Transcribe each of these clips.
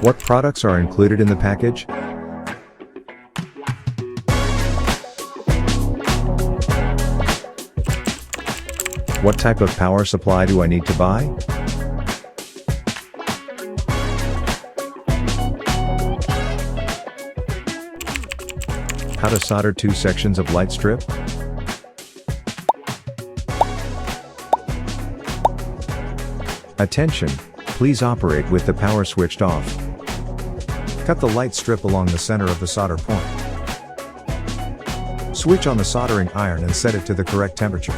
What products are included in the package? What type of power supply do I need to buy? How to solder 2 sections of light strip? Attention, please operate with the power switched off. Cut the light strip along the center of the solder point. Switch on the soldering iron and set it to the correct temperature.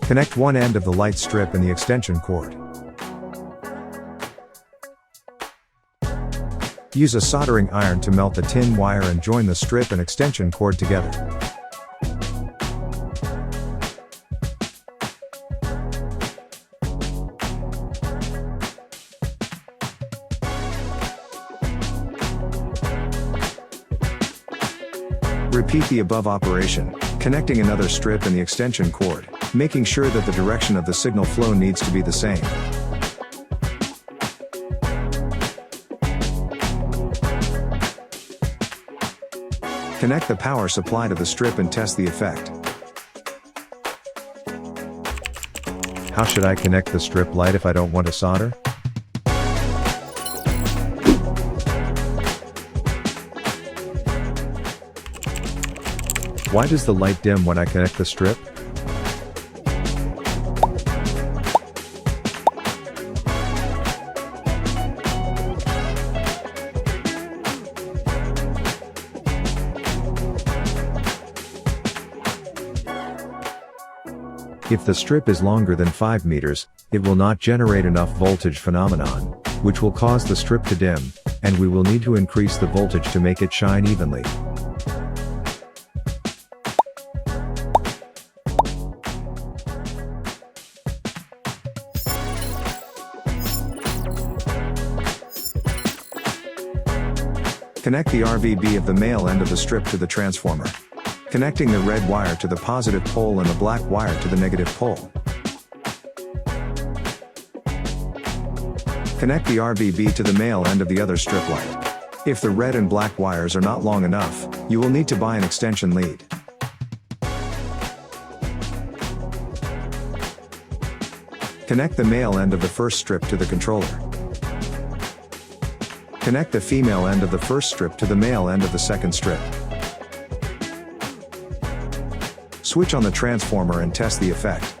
Connect one end of the light strip and the extension cord. Use a soldering iron to melt the tin wire and join the strip and extension cord together. Repeat the above operation, connecting another strip and the extension cord, making sure that the direction of the signal flow needs to be the same. Connect the power supply to the strip and test the effect. How should I connect the strip light if I don't want to solder? Why does the light dim when I connect the strip? If the strip is longer than 5 meters, it will not generate enough voltage phenomenon, which will cause the strip to dim, and we will need to increase the voltage to make it shine evenly. Connect the RVB of the male end of the strip to the transformer, connecting the red wire to the positive pole and the black wire to the negative pole. Connect the RVB to the male end of the other strip light. If the red and black wires are not long enough, you will need to buy an extension lead. Connect the male end of the first strip to the controller. Connect the female end of the first strip to the male end of the second strip. Switch on the transformer and test the effect.